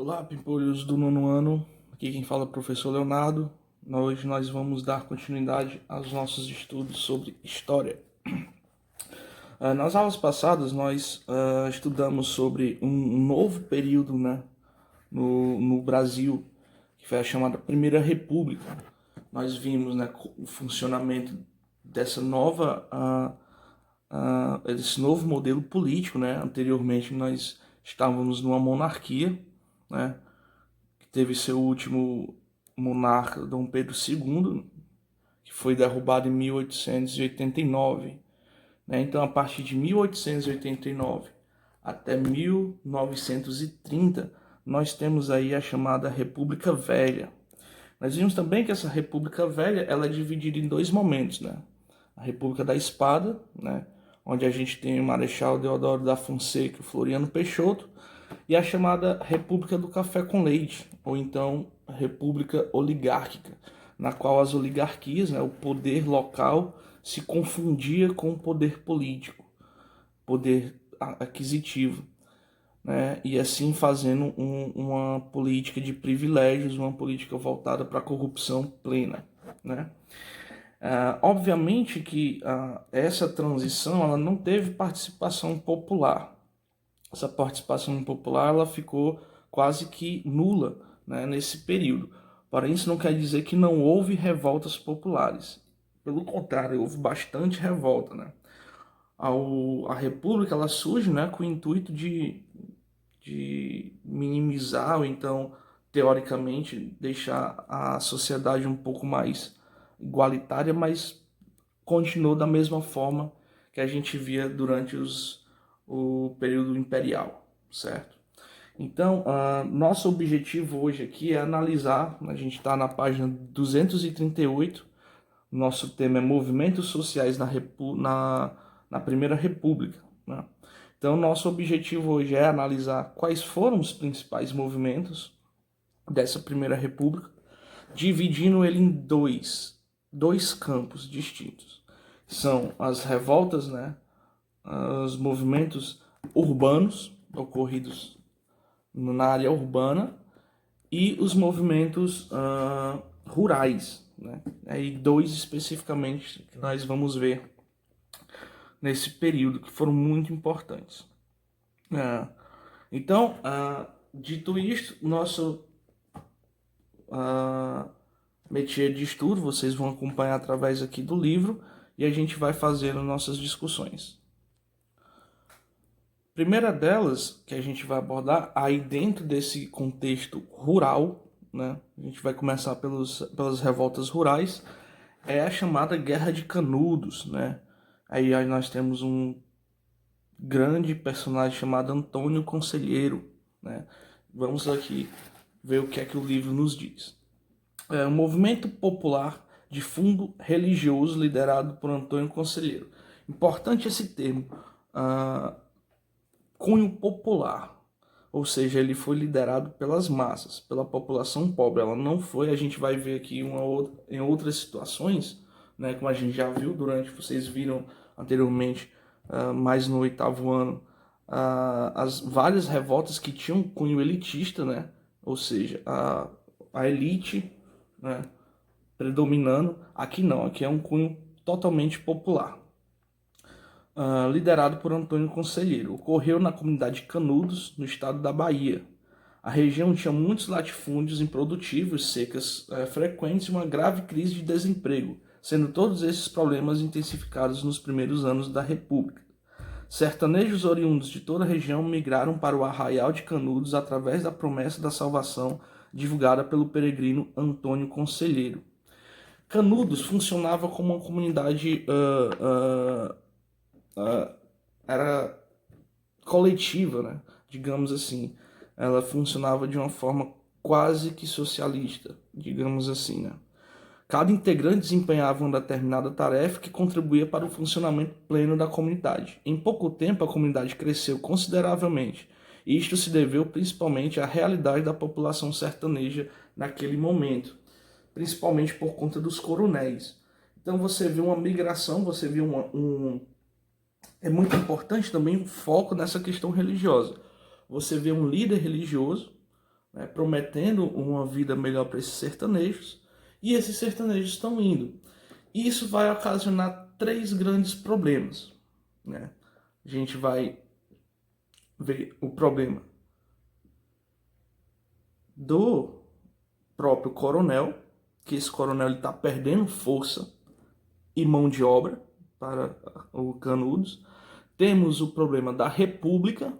Olá, pimpolhos do nono ano. Aqui quem fala é o professor Leonardo. Hoje nós vamos dar continuidade aos nossos estudos sobre história. Nas aulas passadas nós estudamos sobre um novo período, né, no Brasil, que foi a chamada Primeira República. Nós vimos, né, o funcionamento dessa esse novo modelo político, né? Anteriormente nós estávamos numa monarquia, né, que teve seu último monarca, Dom Pedro II, que foi derrubado em 1889. Né? Então, a partir de 1889 até 1930, nós temos aí a chamada República Velha. Nós vimos também que essa República Velha ela é dividida em dois momentos, né? A República da Espada, né, onde a gente tem o Marechal Deodoro da Fonseca e o Floriano Peixoto, e a chamada República do Café com Leite, ou então República Oligárquica, na qual as oligarquias, né, o poder local, se confundia com o poder político, poder aquisitivo, né, e assim fazendo uma política de privilégios, uma política voltada para a corrupção plena, né. Obviamente que essa transição ela não teve participação popular. Essa participação popular ela ficou quase que nula, né, nesse período. Porém, isso não quer dizer que não houve revoltas populares. Pelo contrário, houve bastante revolta, né? A República ela surge, né, com o intuito de minimizar ou então, teoricamente, deixar a sociedade um pouco mais igualitária, mas continuou da mesma forma que a gente via durante o período imperial, certo? Então, nosso objetivo hoje aqui é analisar, a gente está na página 238, nosso tema é Movimentos Sociais na Primeira República, né? Então, nosso objetivo hoje é analisar quais foram os principais movimentos dessa Primeira República, dividindo ele em dois campos distintos. São as revoltas, né, os movimentos urbanos ocorridos na área urbana e os movimentos rurais, né? Aí dois especificamente que nós vamos ver nesse período que foram muito importantes. Então, dito isto, nosso métier de estudo vocês vão acompanhar através aqui do livro e a gente vai fazendo nossas discussões. Primeira delas que a gente vai abordar aí dentro desse contexto rural, né? A gente vai começar pelas revoltas rurais, é a chamada Guerra de Canudos, né? Aí nós temos um grande personagem chamado Antônio Conselheiro, né? Vamos aqui ver o que é que o livro nos diz. É um movimento popular de fundo religioso liderado por Antônio Conselheiro. Importante esse termo, cunho popular, ou seja, ele foi liderado pelas massas, pela população pobre. Ela não foi, a gente vai ver aqui em outras situações, né, como a gente já viu vocês viram anteriormente, mais no oitavo ano, as várias revoltas que tinham cunho elitista, né, ou seja, a elite, né, predominando. Aqui não, aqui é um cunho totalmente popular. Liderado por Antônio Conselheiro. Ocorreu na comunidade de Canudos, no estado da Bahia. A região tinha muitos latifúndios improdutivos, secas frequentes e uma grave crise de desemprego, sendo todos esses problemas intensificados nos primeiros anos da República. Sertanejos oriundos de toda a região migraram para o Arraial de Canudos através da promessa da salvação divulgada pelo peregrino Antônio Conselheiro. Canudos funcionava como uma comunidade era coletiva, né? Digamos assim. Ela funcionava de uma forma quase que socialista, digamos assim, né? Cada integrante desempenhava uma determinada tarefa que contribuía para o funcionamento pleno da comunidade. Em pouco tempo, a comunidade cresceu consideravelmente. E isto se deveu principalmente à realidade da população sertaneja naquele momento, principalmente por conta dos coronéis. Então você vê uma migração, você vê é muito importante também o foco nessa questão religiosa. Você vê um líder religioso, né, prometendo uma vida melhor para esses sertanejos, e esses sertanejos estão indo. E isso vai ocasionar três grandes problemas, né? A gente vai ver o problema do próprio coronel, que esse coronel está perdendo força e mão de obra para o Canudos. Temos o problema da República,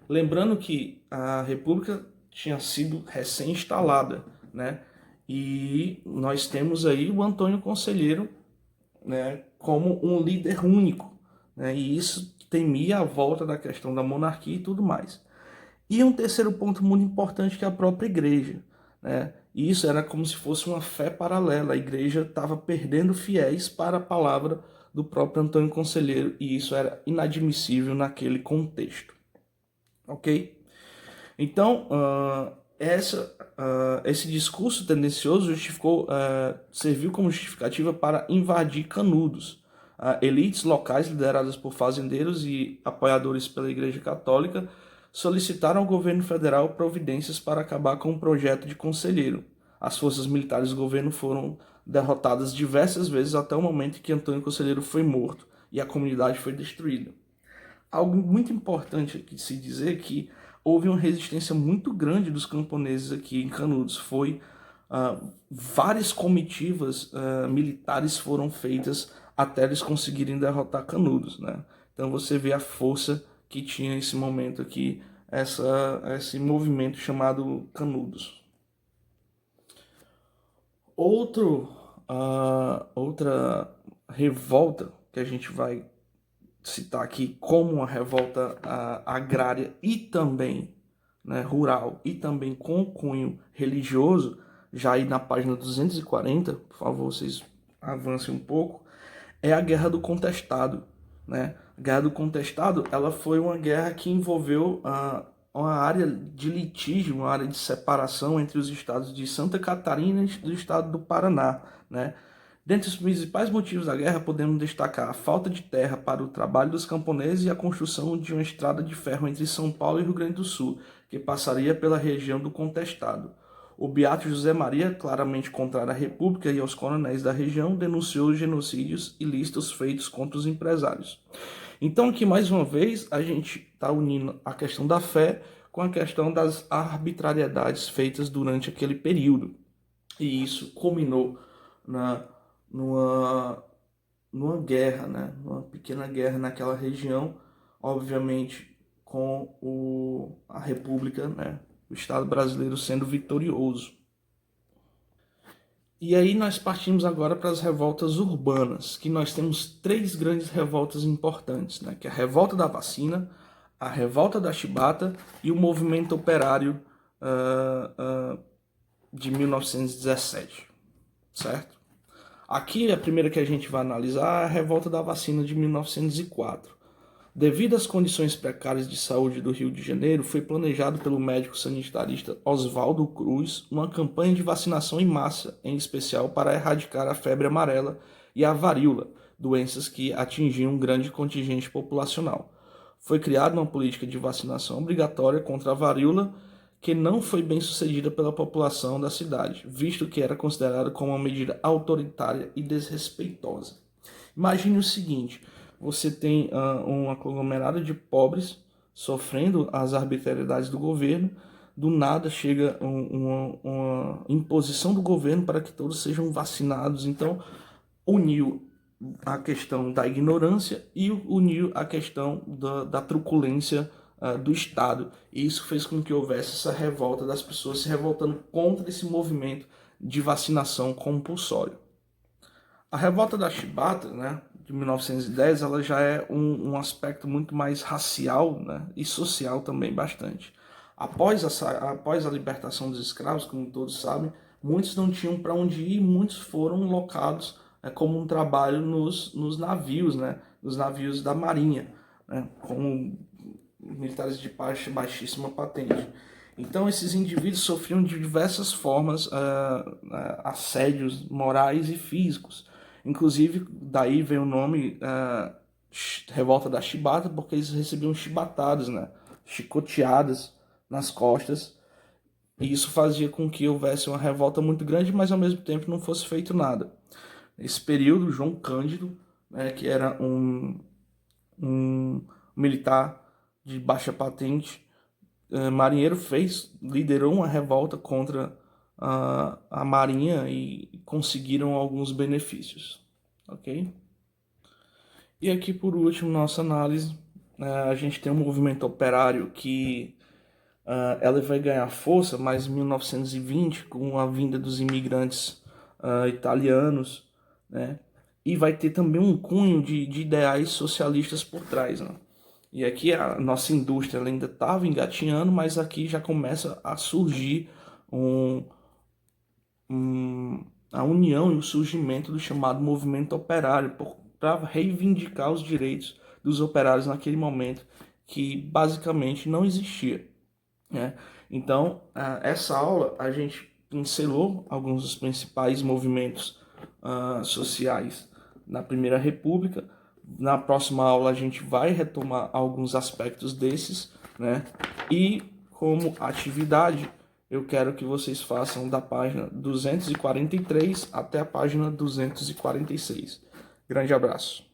lembrando que a República tinha sido recém-instalada, né? E nós temos aí o Antônio Conselheiro, né, como um líder único, né? E isso temia a volta da questão da monarquia e tudo mais. E um terceiro ponto muito importante que é a própria igreja, né? E isso era como se fosse uma fé paralela. A igreja estava perdendo fiéis para a palavra do próprio Antônio Conselheiro e isso era inadmissível naquele contexto, ok? Então, esse discurso tendencioso serviu como justificativa para invadir Canudos. Elites locais lideradas por fazendeiros e apoiadores pela Igreja Católica solicitaram ao governo federal providências para acabar com o projeto de Conselheiro. As forças militares do governo foram derrotadas diversas vezes até o momento em que Antônio Conselheiro foi morto e a comunidade foi destruída. Algo muito importante de se dizer é que houve uma resistência muito grande dos camponeses aqui em Canudos. Várias comitivas militares foram feitas até eles conseguirem derrotar Canudos, né? Então você vê a força que tinha esse momento aqui, esse movimento chamado Canudos. Outra revolta que a gente vai citar aqui como uma revolta agrária e também, né, rural e também com cunho religioso, já aí na página 240, por favor, vocês avancem um pouco, é a Guerra do Contestado, né? A Guerra do Contestado, ela foi uma guerra que envolveu uma área de litígio, uma área de separação entre os estados de Santa Catarina e do estado do Paraná, né? Dentre os principais motivos da guerra, podemos destacar a falta de terra para o trabalho dos camponeses e a construção de uma estrada de ferro entre São Paulo e Rio Grande do Sul, que passaria pela região do Contestado. O beato José Maria, claramente contrário à República e aos coronéis da região, denunciou os genocídios ilícitos feitos contra os empresários. Então, aqui mais uma vez, a gente está unindo a questão da fé com a questão das arbitrariedades feitas durante aquele período. E isso culminou numa, numa guerra, né? Numa pequena guerra naquela região, obviamente com a República, né? O Estado brasileiro sendo vitorioso. E aí nós partimos agora para as revoltas urbanas, que nós temos três grandes revoltas importantes, né? Que é a revolta da vacina, a revolta da chibata e o movimento operário de 1917, certo? Aqui a primeira que a gente vai analisar é a revolta da vacina de 1904. Devido às condições precárias de saúde do Rio de Janeiro, foi planejado pelo médico sanitarista Oswaldo Cruz uma campanha de vacinação em massa, em especial para erradicar a febre amarela e a varíola, doenças que atingiam um grande contingente populacional. Foi criada uma política de vacinação obrigatória contra a varíola que não foi bem sucedida pela população da cidade, visto que era considerada como uma medida autoritária e desrespeitosa. Imagine o seguinte: você tem um aglomerado de pobres sofrendo as arbitrariedades do governo, do nada chega uma imposição do governo para que todos sejam vacinados. Então, uniu a questão da ignorância e uniu a questão da truculência do Estado. E isso fez com que houvesse essa revolta das pessoas se revoltando contra esse movimento de vacinação compulsório. A revolta da chibata, né, de 1910, ela já é um aspecto muito mais racial, né, e social também bastante. Após a libertação dos escravos, como todos sabem, muitos não tinham para onde ir, muitos foram locados como um trabalho nos navios, né, nos navios da marinha, né, como militares de baixíssima patente. Então esses indivíduos sofriam de diversas formas assédios morais e físicos. Inclusive, daí vem o nome Revolta da Chibata, porque eles recebiam chibatadas, né? Chicoteadas nas costas, E isso fazia com que houvesse uma revolta muito grande, mas ao mesmo tempo não fosse feito nada. Nesse período, João Cândido, né, que era um militar de baixa patente, marinheiro, liderou uma revolta contra a marinha e conseguiram alguns benefícios, ok? E aqui por último, nossa análise, a gente tem um movimento operário que ela vai ganhar força mais em 1920 com a vinda dos imigrantes italianos, né? E vai ter também um cunho de ideais socialistas por trás, né? E aqui a nossa indústria ela ainda estava engatinhando, mas aqui já começa a surgir um, a união e o surgimento do chamado movimento operário para reivindicar os direitos dos operários naquele momento que basicamente não existia, né? Então, essa aula a gente pincelou alguns dos principais movimentos sociais na Primeira República. Na próxima aula a gente vai retomar alguns aspectos desses, né? E como atividade, eu quero que vocês façam da página 243 até a página 246. Grande abraço.